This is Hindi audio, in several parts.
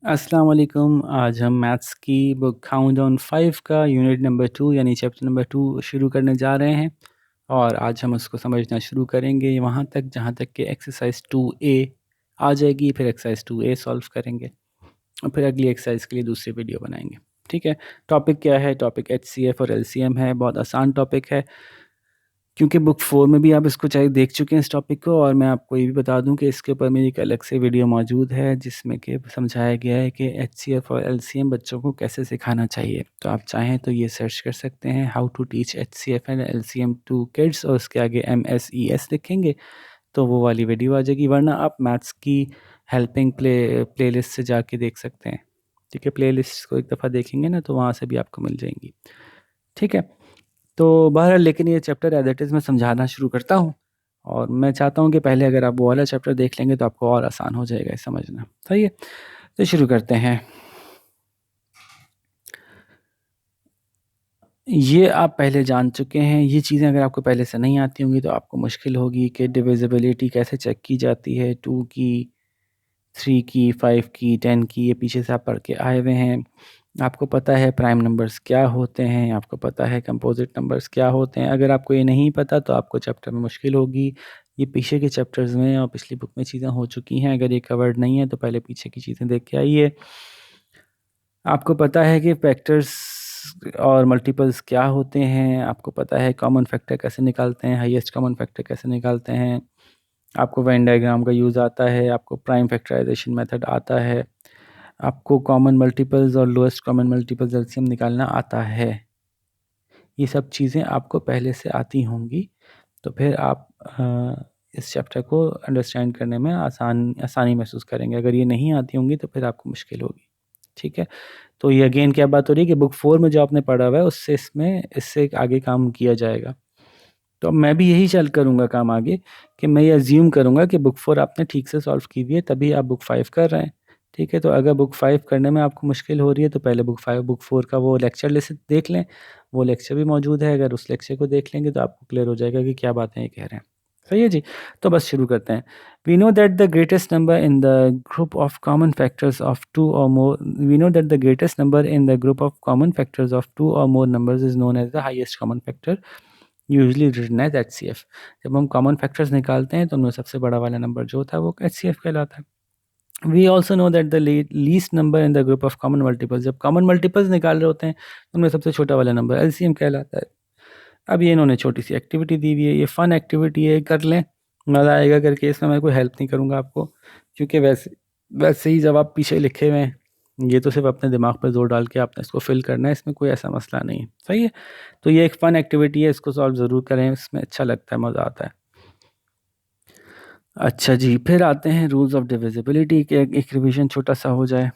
अस्सलाम वालेकुम। आज हम मैथ्स की बुक काउंटडाउन 5 का यूनिट नंबर 2 यानी चैप्टर नंबर 2 शुरू करने जा रहे हैं और आज हम उसको समझना शुरू करेंगे वहाँ तक जहाँ तक कि एक्सरसाइज 2A आ जाएगी। फिर एक्सरसाइज 2A सॉल्व करेंगे और फिर अगली एक्सरसाइज के लिए दूसरी वीडियो बनाएंगे। ठीक है, टॉपिक क्या है? टॉपिक HCF और LCM है। बहुत आसान टॉपिक है क्योंकि बुक 4 में भी आप इसको चाहे देख चुके हैं इस टॉपिक को, और मैं आपको ये भी बता दूं कि इसके ऊपर मेरी एक अलग से वीडियो मौजूद है जिसमें कि समझाया गया है कि HCF और LCM बच्चों को कैसे सिखाना चाहिए। तो आप चाहें तो ये सर्च कर सकते हैं, how to teach HCF and LCM to kids, और उसके आगे MSES लिखेंगे तो वो वाली वीडियो आ जाएगी। वरना आप मैथ्स की हेल्पिंग प्लेलिस्ट से जाके देख सकते हैं। ठीक है, प्लेलिस्ट को एक दफ़ा देखेंगे ना तो वहाँ से भी आपको मिल जाएंगी। ठीक है, तो बहरहाल लेकिन ये चैप्टर एज इट इज़ मैं समझाना शुरू करता हूँ और मैं चाहता हूँ कि पहले अगर आप वो वाला चैप्टर देख लेंगे तो आपको और आसान हो जाएगा ये समझना। सही है, तो शुरू करते हैं। ये आप पहले जान चुके हैं। ये चीज़ें अगर आपको पहले से नहीं आती होंगी तो आपको मुश्किल होगी कि डिविजिबिलिटी कैसे चेक की जाती है, 2 की, 3 की, 5 की, 10 की, ये पीछे से आप पढ़ के आए हुए हैं। आपको पता है प्राइम नंबर्स क्या होते हैं, आपको पता है कंपोजिट नंबर्स क्या होते हैं। अगर आपको ये नहीं पता तो आपको चैप्टर में मुश्किल होगी। ये पीछे के चैप्टर्स में और पिछली बुक में चीज़ें हो चुकी हैं। अगर ये कवर्ड नहीं है तो पहले पीछे की चीज़ें देख के आइए। आपको पता है कि फैक्टर्स और मल्टीपल्स क्या होते हैं, आपको पता है कॉमन फैक्टर कैसे निकालते हैं, हाईएस्ट कॉमन फैक्टर कैसे निकालते हैं, आपको वेन डायग्राम का यूज़ आता है, आपको प्राइम फैक्टराइजेशन मेथड आता है, आपको कॉमन मल्टीपल्स और लोएस्ट कॉमन मल्टीपल्स एलसीएम निकालना आता है। ये सब चीज़ें आपको पहले से आती होंगी तो फिर आप इस चैप्टर को अंडरस्टैंड करने में आसानी महसूस करेंगे। अगर ये नहीं आती होंगी तो फिर आपको मुश्किल होगी। ठीक है, तो ये अगेन क्या बात हो रही है कि बुक 4 में जो आपने पढ़ा हुआ है उससे इससे आगे काम किया जाएगा। तो अब मैं भी यही चल करूँगा काम आगे कि मैं ये अज्यूम करूँगा कि बुक 4 आपने ठीक से सॉल्व की हुई है तभी आप बुक 5 कर रहे हैं। ठीक है, तो अगर बुक 5 करने में आपको मुश्किल हो रही है तो पहले बुक 4 का वो लेक्चर लिस्ट देख लें। वो लेक्चर भी मौजूद है, अगर उस लेक्चर को देख लेंगे तो आपको क्लियर हो जाएगा कि क्या बातें ये कह रहे हैं। सही है जी, तो बस शुरू करते हैं। We know that the greatest number in the group of common factors of two or more we know that the greatest number in the group of common factors of two or more numbers is known as the highest common factor, usually written as HCF। जब हम कॉमन फैक्टर्स निकालते हैं तो उनमें सबसे बड़ा वाला नंबर जो होता है वो HCF कहलाता है। We also know that the least number in the group of common multiples, जब कॉमन मल्टीपल्स निकाल रहे होते हैं तो उनमें सबसे छोटा वाला नंबर LCM कहलाता है। अब ये इन्होंने छोटी सी एक्टिविटी दी हुई है, ये फन एक्टिविटी है, कर लें, मज़ा आएगा करके। इसमें मैं कोई हेल्प नहीं करूँगा आपको क्योंकि वैसे वैसे ही जवाब पीछे लिखे हुए हैं। ये तो सिर्फ अपने दिमाग पर जोर डाल के आपने इसको फिल करना है, इसमें कोई ऐसा मसला नहीं है। सही है, तो ये एक फ़न एक्टिविटी है, इसको सॉल्व ज़रूर करें, इसमें अच्छा लगता है, मज़ा आता है। अच्छा जी, फिर आते हैं रूल्स ऑफ डिविजिबिलिटी के। एक रिवीजन छोटा सा हो जाए।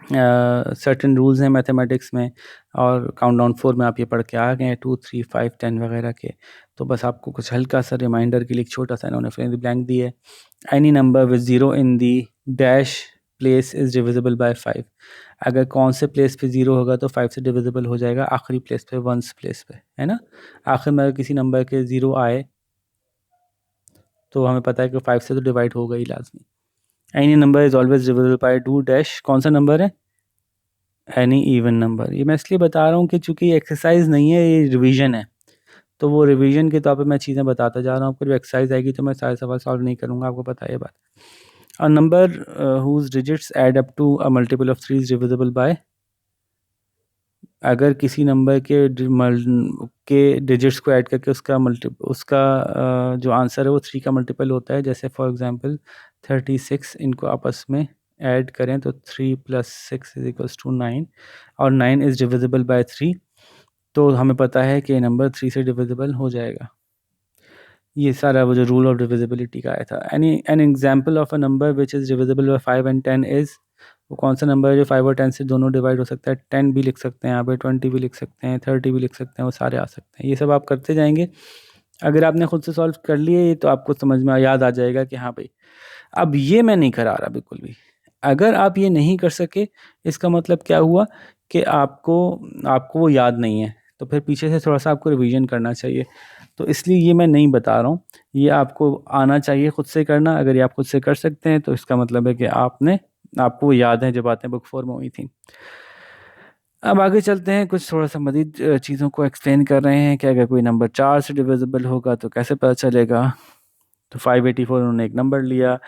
सर्टेन रूल्स हैं मैथमेटिक्स में और काउंटडाउन 4 में आप ये पढ़ के आ गए हैं, 2, 3, 5, 10 वगैरह के। तो बस आपको कुछ हल्का सा रिमाइंडर के लिए एक छोटा सा इन्होंने फिल इन द ब्लैंक दी है। Any number with 0 in the dash place is divisible bye 5। अगर कौन से प्लेस पे 0 होगा तो 5 से डिविजिबल हो जाएगा, आखिरी प्लेस पे, वंस प्लेस पे, है ना। आखिर में अगर किसी नंबर के 0 आए तो हमें पता है कि 5 से तो डिवाइड होगा ही लाजमी। Any number is always divisible by 2 dash, कौन सा नंबर है? Any even number. ये मैं इसलिए बता रहा हूँ कि चूँकि ये एक्सरसाइज नहीं है, ये रिवीजन है, तो वो रिवीजन के तौर पे मैं चीज़ें बताता जा रहा हूँ। आपको जब एक्सरसाइज आएगी तो मैं सारे सवाल सॉल्व नहीं करूँगा, आपको पता है ये बात। A number whose digits add up to a multiple of 3 is divisible by, अगर किसी नंबर के डिजिट्स को ऐड करके उसका जो आंसर है वो 3 का मल्टीपल होता है, जैसे फॉर एग्जांपल 36, इनको आपस में ऐड करें तो 3 + 6 = 9 और 9 इज़ डिविजिबल बाय 3, तो हमें पता है कि नंबर 3 से डिविजिबल हो जाएगा। ये सारा वो जो रूल ऑफ डिविजिबिलिटी का आया था। An example of a number which is divisible bye 5 and 10 is, वो कौन सा नंबर है जो 5 और 10 से दोनों डिवाइड हो सकता है? 10 भी लिख सकते हैं यहाँ पे, 20 भी लिख सकते हैं, 30 भी लिख सकते हैं, वो सारे आ सकते हैं। ये सब आप करते जाएंगे। अगर आपने खुद से सॉल्व कर लिए तो आपको समझ में याद आ जाएगा कि हाँ भाई। अब ये मैं नहीं करा रहा बिल्कुल भी। अगर आप ये नहीं कर सके इसका मतलब क्या हुआ कि आपको आपको वो याद नहीं है, तो फिर पीछे से थोड़ा सा आपको रिवीजन करना चाहिए। तो इसलिए ये मैं नहीं बता रहा हूँ, ये आपको आना चाहिए खुद से करना। अगर ये आप खुद से कर सकते हैं तो इसका मतलब है कि आपने आपको वो याद है, जब बातें बुक 4 में हुई थी। अब आगे चलते हैं, कुछ थोड़ा सा मज़ीद चीज़ों को एक्सप्लेन कर रहे हैं कि अगर कोई नंबर 4 से डिविजिबल होगा तो कैसे पता चलेगा। तो 584 उन्होंने एक नंबर लिया,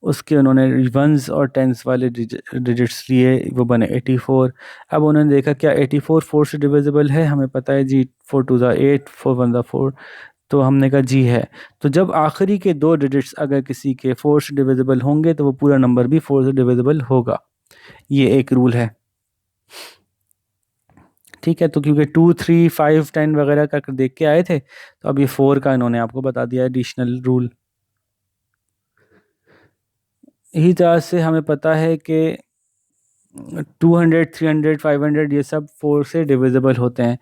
उसके उन्होंने वंस और टेंस वाले डिजिट्स लिए, वो बने 84। अब उन्होंने देखा क्या 84 4 से डिविजिबल है, हमें पता है जी 4 2 ज़ा 8, 4 1 ज़ा 4, तो हमने कहा जी है। तो जब आखिरी के दो डिजिट्स अगर किसी के 4 से डिविजिबल होंगे तो वो पूरा नंबर भी 4 से डिविजिबल होगा, ये एक रूल है। ठीक है, तो क्योंकि 2 3 5 10 वगैरह का देख के आए थे, तो अब ये 4 का इन्होंने आपको बता दिया एडिशनल रूल। इसी तरह से हमें पता है कि 200 300 500 ये सब 4 से डिविजिबल होते हैं।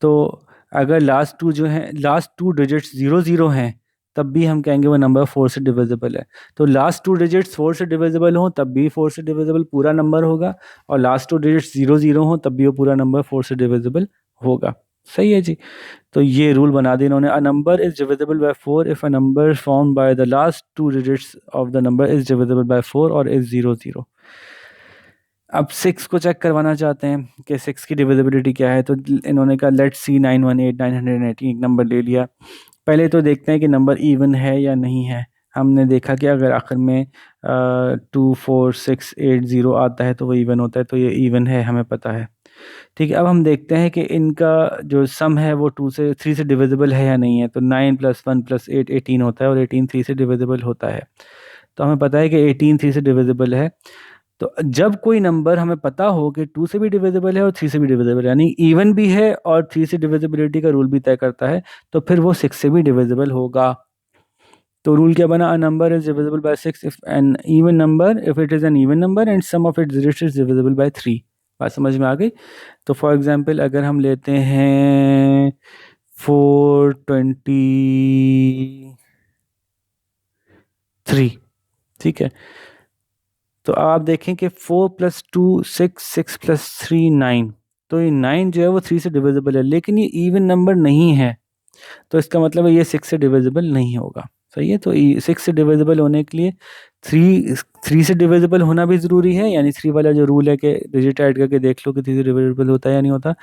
तो अगर लास्ट टू जो हैं, लास्ट टू डिजिट्स 00 हैं, तब भी हम कहेंगे वो नंबर 4 से डिविजिबल है। तो लास्ट टू डिजिट्स 4 से डिविजिबल हों तब भी 4 से डिविजिबल पूरा नंबर होगा, और लास्ट टू डिजिट्स 00 हों तब भी वो पूरा नंबर 4 से डिविजिबल होगा। सही है जी। तो ये रूल बना दिया इन्होंने, अ number is divisible by 4 if a number formed by the last two digits of the number is divisible by 4 और इज 00। अब 6 को चेक करवाना चाहते हैं कि 6 की डिविजिबिलिटी क्या है, तो इन्होंने कहा लेट्स सी 918 918 एक नंबर ले लिया। पहले तो देखते हैं कि नंबर इवन है या नहीं है। हमने देखा कि अगर आखिर में 24680 आता है तो वो इवन होता है, तो ये इवन है, हमें पता है। ठीक है, अब हम देखते हैं कि इनका जो सम है वो 3 से डिविजिबल है या नहीं है। तो 9 + 1 + 8 18 होता है, और 18 3 से डिविजिबल होता है। तो हमें पता है कि 18 3 से डिविजिबल है। तो जब कोई नंबर हमें पता हो कि 2 से भी डिविजिबल है और 3 से भी डिविजिबल है, यानी इवन भी है और 3 से डिविजिबिलिटी का रूल भी तय करता है, तो फिर वो 6 से भी डिविजिबल होगा। तो रूल क्या बना, a number is divisible by 6 if an even number, if it is an even number and sum of its digits is divisible by 3। बात समझ में आ गई। तो फॉर एग्जांपल अगर हम लेते हैं 423, ठीक है, तो आप देखें कि 4 + 2 6, 6 + 3 9, तो ये 9 जो है वो 3 से डिविजिबल है, लेकिन ये इवन नंबर नहीं है, तो इसका मतलब है ये 6 से डिविजिबल नहीं होगा। सही है, तो 6 से डिविजिबल होने के लिए 3 से डिविजिबल होना भी ज़रूरी है, यानी 3 वाला जो रूल है कि डिजिट ऐड करके देख लो कि 3 से डिविजिबल होता है या नहीं होता।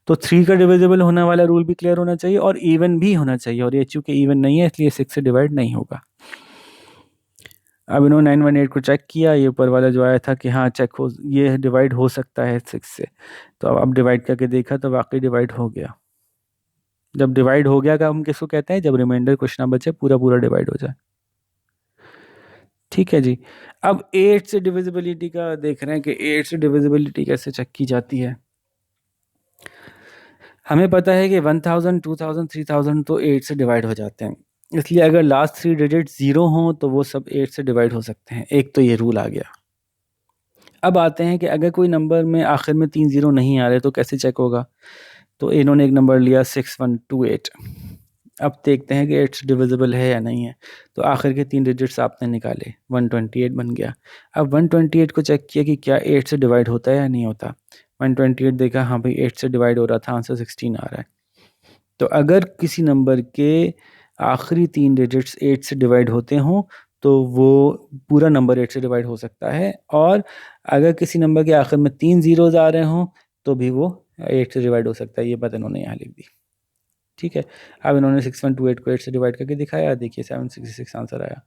तो 3 का डिविजिबल होने वाला रूल भी क्लियर होना चाहिए और इवन भी होना चाहिए, और ये चूँकि इवन नहीं है इसलिए 6 से डिवाइड नहीं होगा। अब इन्होंने 918 को चेक किया, ये ऊपर वाला जो आया था कि हाँ चेक हो, ये डिवाइड हो सकता है 6 से। तो अब डिवाइड करके देखा तो वाकई डिवाइड हो गया। जब डिवाइड हो गया का हम किसको कहते हैं, जब रिमाइंडर कुछ ना बचे, पूरा पूरा डिवाइड हो जाए। ठीक है जी। अब 8 से डिविजिबिलिटी का देख रहे हैं कि 8 से डिविजिबिलिटी कैसे चेक की जाती है। हमें पता है कि 1000 2000 3000 तो 8 से डिवाइड हो जाते हैं, इसलिए अगर लास्ट 3 डिजिट 0 हों तो वो सब 8 से डिवाइड हो सकते हैं। एक तो ये रूल आ गया। अब आते हैं कि अगर कोई नंबर में आखिर में 3 0 नहीं आ रहे तो कैसे चेक होगा। तो इन्होंने एक नंबर लिया 6128। अब देखते हैं कि 8 से डिविजिबल है या नहीं है। तो आखिर के 3 डिजिट्स आपने निकाले, 128 बन गया। अब 128 को चेक किया कि क्या 8 से डिवाइड होता है या नहीं होता। 128 देखा, हाँ भाई 8 से डिवाइड हो रहा था, आंसर 16 आ रहा है। तो अगर किसी नंबर के आखिरी 3 डिजिट्स 8 से डिवाइड होते हों तो वो पूरा नंबर 8 से डिवाइड हो सकता है, और अगर किसी नंबर के आखिर में 3 जीरोज आ रहे हों तो भी वो 8 से डिवाइड हो सकता है। ये बात इन्होंने यहाँ लिख दी। ठीक है, अब इन्होंने 6128 को 8 से डिवाइड करके दिखाया, देखिए 766 आंसर आया।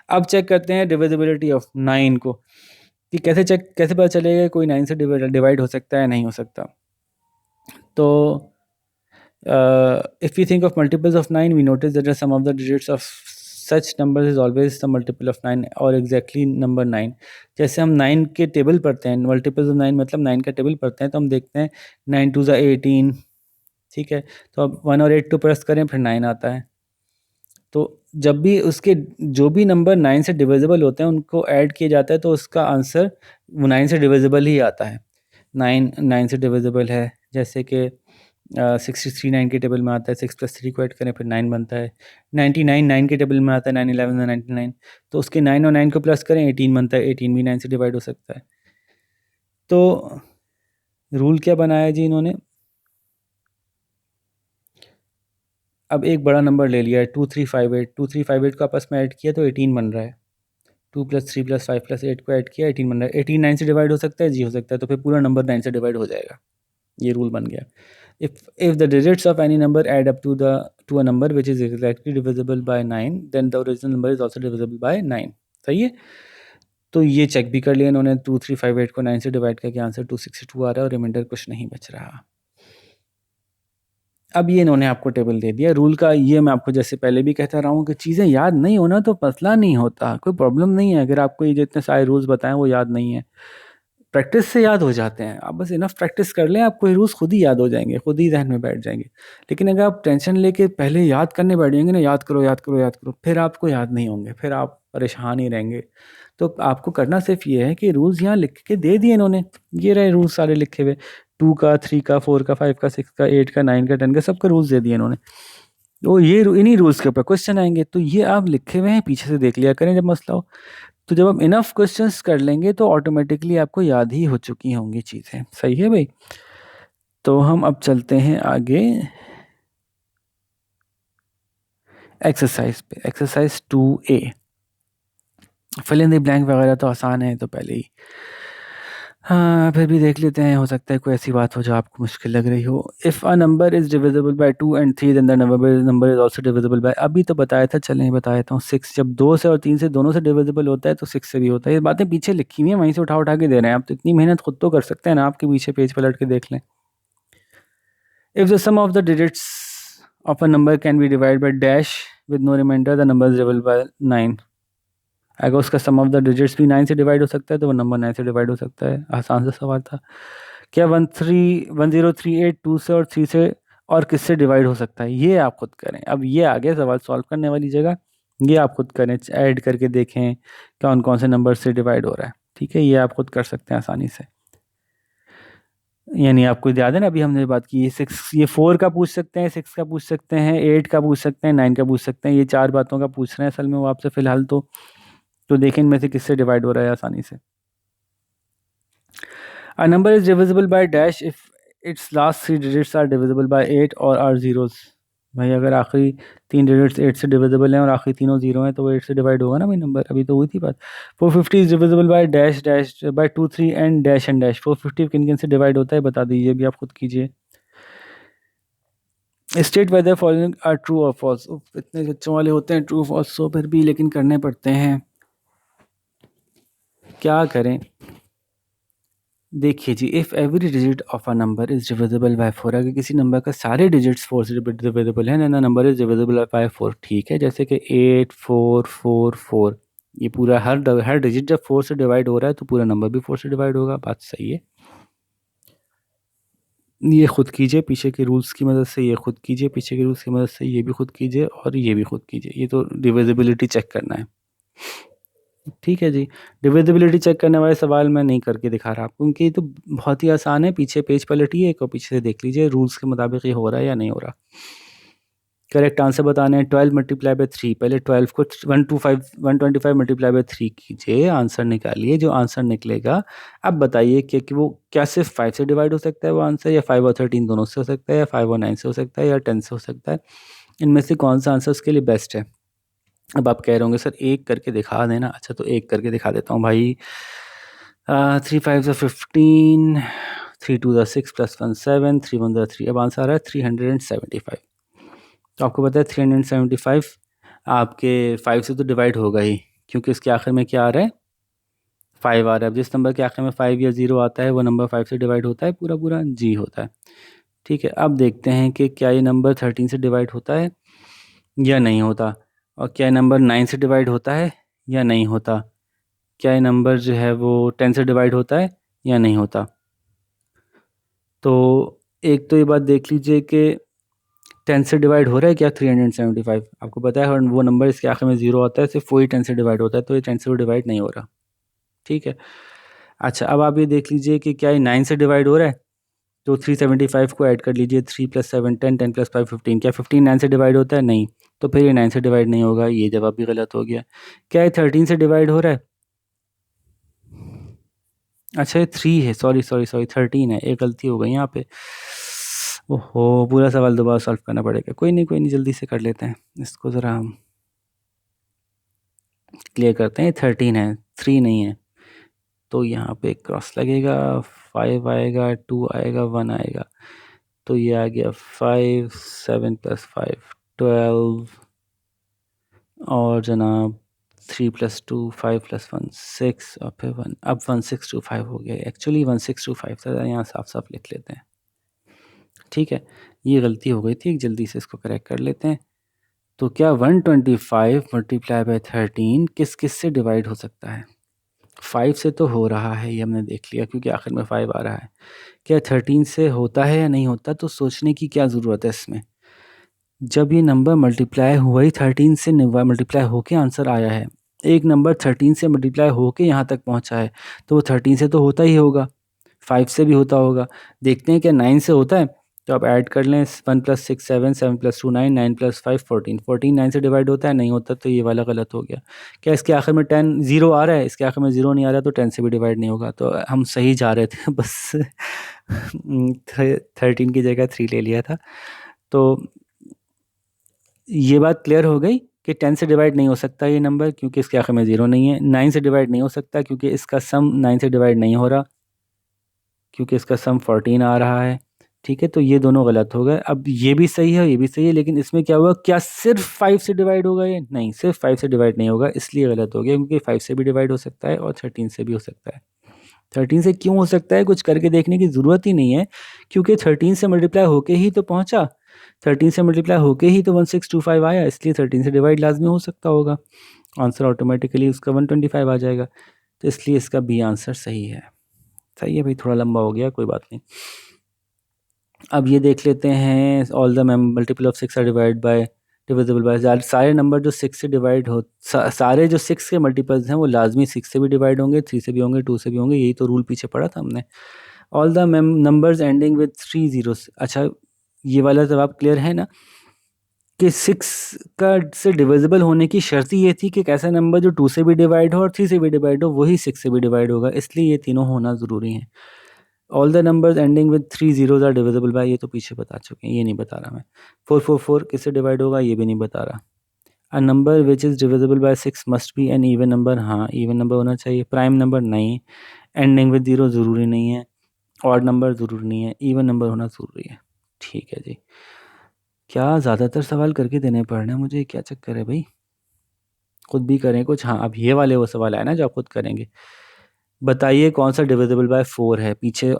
अब चेक करते हैं डिविजिबिलिटी ऑफ 9 को, कि कैसे पता चलेगा कोई 9 से डिवाइड हो सकता है नहीं हो सकता। तो if we think of multiples of 9, we notice that the sum of the digits of such numbers is always the multiple of 9 or exactly number 9। जैसे हम 9 के टेबल पढ़ते हैं, मल्टीपल्स ऑफ 9 मतलब 9 का टेबल पढ़ते हैं, तो हम देखते हैं 9 2 ज़ा 18। ठीक है, तो अब 1 और 8 को प्रेस करें फिर 9 आता है। तो जब भी उसके जो भी नंबर 9 से डिविजिबल होते हैं उनको ऐड किया जाता है तो उसका आंसर 9 से डिविजिबल ही आता है। 9 से डिविजिबल है, जैसे कि 63 9 के टेबल में आता है, 6 + 3 को ऐड करें फिर 9 बनता है। 99 9 के टेबल में आता है, 9 11 99, तो उसके 9 और 9 को प्लस करें 18 बनता है, 18 भी 9 से डिवाइड हो सकता है। तो रूल क्या बनाया जी इन्होंने, अब एक बड़ा नंबर ले लिया है 2358, 2358 को आपस में ऐड किया तो 18 बन रहा है। 2 + 3 + 5 + 8 को ऐड किया 18 बन रहा है। 18 9 से डिवाइड हो सकता है जी, हो सकता है, तो फिर पूरा नंबर 9 से डिवाइड हो जाएगा। ये रूल बन गया। If the digits of any number add up to a number which is exactly divisible by 9 then the original number is also divisible by 9। सही है। तो ये चेक भी कर लिया इन्होंने, 2358 को 9 से डिवाइड करके आंसर 262 आ रहा है और रिमाइंडर कुछ नहीं बच रहा। अब ये इन्होंने आपको टेबल दे दिया रूल का। ये मैं आपको जैसे पहले भी कहता रहा हूँ कि चीज़ें याद नहीं होना तो मसला नहीं होता, कोई प्रॉब्लम नहीं है। अगर आपको ये जितने सारे रूल्स बताएं वो याद नहीं है, प्रैक्टिस से याद हो जाते हैं। आप बस इनफ प्रैक्टिस कर लें, आपको ये रूल्स खुद ही याद हो जाएंगे, खुद ही जहन में बैठ जाएंगे। लेकिन अगर आप टेंशन लेके पहले याद करने बैठ जाएंगे ना, याद करो याद करो याद करो, फिर आपको याद नहीं होंगे, फिर आप परेशान ही रहेंगे। तो आपको करना सिर्फ ये है कि रूल्स यहाँ लिख के दे दिए इन्होंने, ये रहे रूल्स सारे लिखे हुए, 2 का, 3 का, 4 का, 5 का, 6 का, 8 का, 9 का, 10 का, सबका रूल्स दे दिए इन्होंने। तो ये इन्हीं रूल्स के ऊपर क्वेश्चन आएंगे, तो ये आप लिखे हुए हैं, पीछे से देख लिया करें जब मसला हो। तो जब आप इनफ क्वेश्चंस कर लेंगे तो ऑटोमेटिकली आपको याद ही हो चुकी होंगी चीज़ें। सही है भाई। तो हम अब चलते हैं आगे एक्सरसाइज पे। Exercise 2A, fill in the blank वगैरह तो आसान है तो पहले ही, हाँ फिर भी देख लेते हैं, हो सकता है कोई ऐसी बात हो जो आपको मुश्किल लग रही हो। If a number is divisible by 2 and 3 then the number is also divisible by, अभी तो बताया था, चलें बता देता हूँ, 6। जब 2 से और 3 से दोनों से डिविजिबल होता है तो 6 से भी होता है। ये बातें पीछे लिखी हुई हैं, वहीं से उठा उठा के दे रहे हैं। आप तो इतनी मेहनत खुद तो कर सकते हैं ना, आपके पीछे पेज पलट के देख लें। If the sum of the digits of a number can be divided by dash with no remainder, the number is divisible by 9। अगर उसका सम ऑफ द डिजिट्स भी 9 से डिवाइड हो सकता है तो वो नंबर 9 से डिवाइड हो सकता है। आसान सा सवाल था। क्या 1038 2 से और 3 से और किससे डिवाइड हो सकता है, ये आप खुद करें। अब ये आ गया सवाल सॉल्व करने वाली जगह, ये आप खुद करें, ऐड करके देखें कौन कौन से नंबर से डिवाइड हो रहा है। ठीक है, ये आप खुद कर सकते हैं आसानी से। यानी आपको याद है ना, अभी हमने बात की, ये 6, ये 4 का पूछ सकते हैं, 6 का पूछ सकते हैं, 8 का पूछ सकते हैं, 9 का पूछ सकते हैं। ये 4 बातों का पूछ रहे हैं असल में वो आपसे फ़िलहाल तो देखें इनमें से किससे डिवाइड हो रहा है आसानी से। A number is divisible by dash if its last 3 digits are divisible by 8 और are zeros। भाई अगर आखिरी 3 डिजिट्स 8 से डिविजिबल हैं और आखिरी तीनों जीरो हैं तो वो 8 से डिवाइड होगा ना भाई नंबर, अभी तो हुई थी बात। 450 is divisible by dash dash by 2 3 and dash and dash. 450 किन किन से डिवाइड होता है बता दीजिए, भी आप खुद कीजिए। State whether following are true और फॉल्स। इतने बच्चों वाले होते हैं ट्रू फॉल्स तो फिर भी, लेकिन करने पड़ते हैं, क्या करें। देखिए जी, if every digit of a number is divisible by 4, अगर किसी नंबर का सारे डिजिट्स 4 से डिविजिबल है, ना नंबर इज़ डिविजिबल बाय 4। ठीक है, जैसे कि 8 4 4 4, ये पूरा हर डिजिट जब 4 से डिवाइड हो रहा है तो पूरा नंबर भी 4 से डिवाइड होगा। बात सही है, ये खुद कीजिए पीछे के रूल्स की मदद से, ये खुद कीजिए पीछे के रूल्स की मदद से, ये भी खुद कीजिए और ये भी खुद कीजिए। ये तो डिविजिबिलिटी चेक करना है। ठीक है जी, डिविजिबिलिटी चेक करने वाले सवाल मैं नहीं करके दिखा रहा आपको, क्योंकि ये तो बहुत ही आसान है। पीछे पेज पलटिए एक और पीछे से देख लीजिए रूल्स के मुताबिक ये हो रहा है या नहीं हो रहा। करेक्ट आंसर बताने हैं 12 मल्टीप्लाई बाय 3। पहले 12 को 125 मल्टीप्लाई बाय 3 कीजिए, आंसर निकालिए। जो आंसर निकलेगा अब बताइए कि वो क्या सिर्फ 5 से डिवाइड हो सकता है वो आंसर, या 5 और 13 दोनों से हो सकता है, या 5 और 9 से हो सकता है, या 10 से हो सकता है। इनमें से कौन सा आंसर उसके लिए बेस्ट है। अब आप कह रहे होंगे सर एक करके दिखा देना। अच्छा तो एक करके दिखा देता हूँ भाई। 3 5 15, 3 2 6 + 1 7, 3 1 3। अब आंसर आ रहा है 375। तो आपको पता है 375 आपके 5 से तो डिवाइड होगा ही, क्योंकि इसके आखिर में क्या आ रहा है, 5 आ रहा है। अब जिस नंबर के आखिर में 5 या 0 आता है वो नंबर 5 से डिवाइड होता है, पूरा पूरा जी होता है। ठीक है, अब देखते हैं कि क्या ये नंबर 13 से डिवाइड होता है या नहीं होता, और क्या नंबर 9 से डिवाइड होता है या नहीं होता, क्या ये नंबर जो है वो 10 से डिवाइड होता है या नहीं होता। तो एक तो ये बात देख लीजिए कि 10 से डिवाइड हो रहा है क्या 375। आपको पता है और वो नंबर इसके आखिर में 0 आता है, सिर्फ वही 10 से डिवाइड होता है, तो ये 10 से डिवाइड नहीं हो रहा। ठीक है, अच्छा अब आप ये देख लीजिए कि क्या ये 9 से डिवाइड हो रहा है, तो 375 को ऐड कर लीजिए, 3 + 7 10, 10 + 5 15। क्या 15 9 से डिवाइड होता है, नहीं, तो फिर ये 9 से डिवाइड नहीं होगा, ये जवाब भी गलत हो गया। क्या ये 13 से डिवाइड हो रहा है, अच्छा ये 3 है, सॉरी सॉरी सॉरी 13 है, एक गलती हो गई यहाँ पे। ओहो, पूरा सवाल दोबारा सॉल्व करना पड़ेगा। कोई नहीं कोई नहीं, जल्दी से कर लेते हैं इसको ज़रा हम। क्लियर करते हैं, 13 है, 3 नहीं है, तो यहाँ पे क्रॉस लगेगा, 5 आएगा, 2 आएगा, 1 आएगा, तो ये आ गया 5, 7 + 5 12, और जनाब 3 + 2 5 + 1 6, और फिर 1, अब 1625 हो गया। एक्चुअली 1625 था, यहाँ साफ साफ लिख लेते हैं। ठीक है, ये गलती हो गई थी, जल्दी से इसको करेक्ट कर लेते हैं। तो क्या 125 मल्टीप्लाई बाय 13 किस किस से डिवाइड हो सकता है? 5 से तो हो रहा है, ये हमने देख लिया क्योंकि आखिर में 5 आ रहा है। क्या 13 से होता है या नहीं होता, तो सोचने की क्या ज़रूरत है इसमें। जब ये नंबर मल्टीप्लाई हुआ ही 13 से मल्टीप्लाई होके आंसर आया है, एक नंबर 13 से मल्टीप्लाई होके यहाँ तक पहुँचा है, तो वो 13 से तो होता ही होगा, 5 से भी होता होगा। देखते हैं क्या 9 से होता है, तो आप ऐड कर लें, 1 + 6 7, 7 + 2 9, 9 + 5 14, 14 9 से डिवाइड होता है, नहीं होता, तो ये वाला गलत हो गया। क्या इसके आखिर में 10 0 आ रहा है, इसके आखिर में 0 नहीं आ रहा, तो 10 से भी डिवाइड नहीं होगा, तो हम सही जा रहे थे बस 13 की जगह 3 ले लिया था। तो ये बात क्लियर हो गई कि 10 से डिवाइड नहीं हो सकता ये नंबर, क्योंकि इसके आखिर में 0 नहीं है। 9 से डिवाइड नहीं हो सकता क्योंकि इसका सम 9 से डिवाइड नहीं हो रहा, क्योंकि इसका सम 14 आ रहा है। ठीक है, तो ये दोनों गलत हो गए। अब ये भी सही है, ये भी सही है, लेकिन इसमें क्या हुआ, क्या सिर्फ 5 से डिवाइड होगा ये? नहीं, सिर्फ 5 से डिवाइड नहीं होगा, इसलिए गलत हो गया, क्योंकि 5 से भी डिवाइड हो सकता है और 13 से भी हो सकता है। 13 से क्यों हो सकता है, कुछ करके देखने की ज़रूरत ही नहीं है, क्योंकि 13 से मल्टीप्लाई होके ही तो पहुंचा, 13 से मल्टीप्लाई होके ही तो 1625 आया, इसलिए 13 से डिवाइड लाजमी हो सकता होगा, आंसर ऑटोमेटिकली उसका 125 आ जाएगा, तो इसलिए इसका बी आंसर सही है। सही है भाई, थोड़ा लंबा हो गया, कोई बात नहीं। अब ये देख लेते हैं, all the multiple of 6 are divide by divisible by, सारे नंबर जो 6 से डिवाइड हो, सारे जो 6 के मल्टीपल्स हैं वो लाजमी 6 से भी डिवाइड होंगे, 3 से भी होंगे, 2 से भी होंगे, यही तो रूल पीछे पढ़ा था हमने। All the numbers ending with 3 zeros, अच्छा ये वाला जवाब क्लियर है ना, कि 6 का से डिविजिबल होने की शर्त ही ये थी कि एक ऐसा नंबर जो 2 से भी डिवाइड हो और 3 से भी डिवाइड हो, वही 6 से भी डिवाइड होगा, इसलिए ये तीनों होना ज़रूरी है। All the numbers ending with 3 zeros are divisible by, ये तो पीछे बता चुके हैं, ये नहीं बता रहा मैं। 444 किससे डिवाइड होगा, ये भी नहीं बता रहा। A number which is divisible by 6 must be an even number, हाँ इवन नंबर होना चाहिए। प्राइम नंबर नहीं, एंडिंग विद 0 ज़रूरी नहीं है, ऑड नंबर ज़रूरी नहीं है, इवन नंबर होना ज़रूरी है। ठीक है जी, क्या ज़्यादातर सवाल करके देने पड़ रहे हैं मुझे, क्या चक्कर है भाई, खुद भी करें कुछ। हाँ, अब ये वाले वो सवाल आए ना जो आप खुद करेंगे। बताइए कौन सा डिविजिबल बाय 4 है, पीछे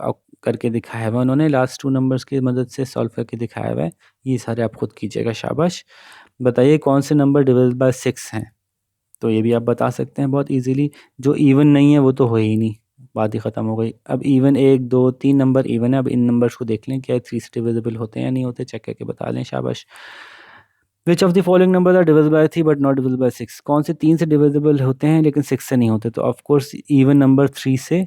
करके दिखाया हुआ है उन्होंने, लास्ट 2 नंबर्स की मदद से सॉल्व करके दिखाया हुआ है, ये सारे आप खुद कीजिएगा, शाबाश। बताइए कौन से नंबर डिविजिबल बाय 6 हैं, तो ये भी आप बता सकते हैं बहुत इजीली। जो इवन नहीं है वो तो हो ही नहीं, बात ही ख़त्म हो गई। अब इवन 1 2 3 नंबर इवन है, अब इन नंबर्स को देख लें क्या 3 से डिविजिबल होते हैं या नहीं होते, चेक करके बता लें, शाबाश। Which of the following number are divisible by 3 but not divisible by 6, कौन से 3 से डिविजिबल होते हैं लेकिन 6 से नहीं होते, तो ऑफ कोर्स इवन नंबर 3 से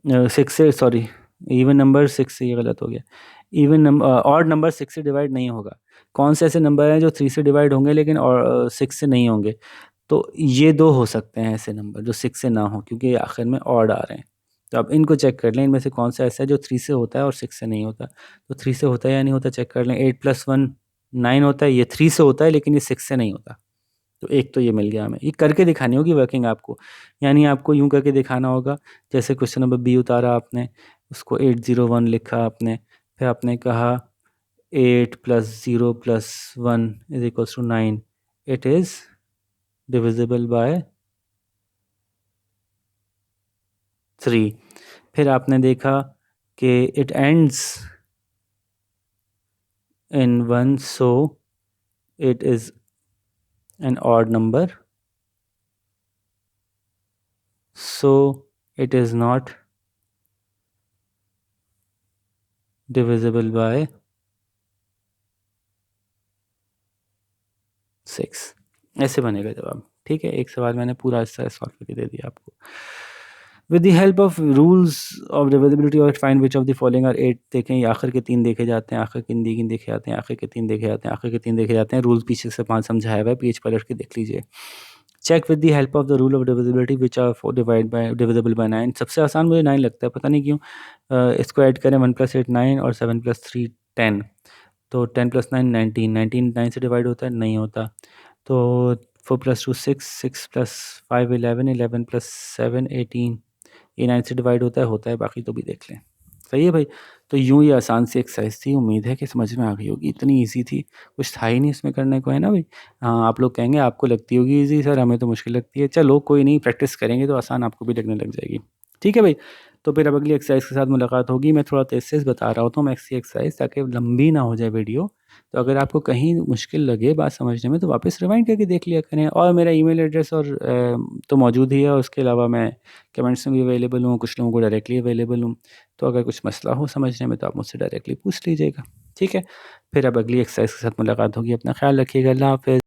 6 से, सॉरी इवन नंबर 6 से, ये गलत हो गया, इवन नंबर ऑड नंबर 6 से डिवाइड नहीं होगा। कौन से ऐसे नंबर हैं जो 3 से डिवाइड होंगे लेकिन और 6 से नहीं होंगे, तो ये दो हो सकते हैं ऐसे नंबर जो 6 से ना हो, क्योंकि ये आखिर में ऑड आ रहे हैं। तो आप इनको चेक कर लें, इनमें से कौन सा ऐसा है जो 3 से होता है और 6 से नहीं होता, तो 3 से होता है या नहीं होता चेक कर लें। 8 + 1 9 होता है, ये 3 से होता है लेकिन ये 6 से नहीं होता, तो एक तो ये मिल गया हमें। ये करके दिखानी होगी वर्किंग आपको, यानी आपको यूँ करके दिखाना होगा, जैसे क्वेश्चन नंबर बी उतारा आपने, उसको 801 लिखा आपने, फिर आपने कहा 8 + 0 + 1 = 9, इट इज़ डिविजिबल बाय 3। फिर आपने देखा कि it ends in 1, so it is an odd number, so it is not divisible by 6। ऐसे बनेगा जवाब। ठीक है, एक सवाल मैंने पूरा हिस्सा सॉल्व करके दे दिया आपको। With the help of rules of divisibility और find which of the following are 8, देखें ये आखिर के 3 देखे जाते हैं, आखिर के 3 देखे जाते हैं, आखिर के 3 देखे जाते हैं, आखिर के 3 देखे जाते हैं, रूल्स पीछे से 5 समझाया हुआ है, पेज पलट के देख लीजिए। Check with the help of the rule of divisibility which are divide by divisible by 9, सबसे आसान मुझे 9 लगता है, पता नहीं क्यों। इसको ऐड करें, 1 + 8 9 और 7 + 3 10, तो 10 + 9 19, 19 9 से डिवाइड होता है, नहीं होता, तो 4 + 2 6, 6 + 5 11, 11 + 7 18, ये 9 से डिवाइड होता है, बाकी तो भी देख लें। सही है भाई? तो यूँ ये आसान सी एक्सरसाइज़ थी, उम्मीद है कि समझ में आ गई होगी। इतनी ईज़ी थी, कुछ था ही नहीं इसमें करने को, है ना भाई? हाँ, आप लोग कहेंगे आपको लगती होगी ईज़ी सर, हमें तो मुश्किल लगती है। चलो कोई नहीं, प्रैक्टिस करेंगे तो आसान आपको भी लगने लग जाएगी। ठीक है भाई? तो फिर अब अगली एक्सरसाइज़ के साथ मुलाकात होगी। मैं थोड़ा तेज़-तेज़ बता रहा होता हूँ मैथ्स की एक्सरसाइज़, ताकि लंबी ना हो जाए वीडियो। तो अगर आपको कहीं मुश्किल लगे बात समझने में, तो वापस रिवाइंड करके देख लिया करें। और मेरा ईमेल एड्रेस और तो मौजूद ही है, और उसके अलावा मैं कमेंट्स में भी अवेलेबल हूँ, कुछ लोगों को डायरेक्टली अवेलेबल हूँ। तो अगर कुछ मसला हो समझने में, तो आप मुझसे डायरेक्टली पूछ लीजिएगा। ठीक है? फिर अब अगली एक्सरसाइज़ के साथ मुलाकात होगी। अपना ख़्याल रखिएगा। अल्लाह हाफ़िज़।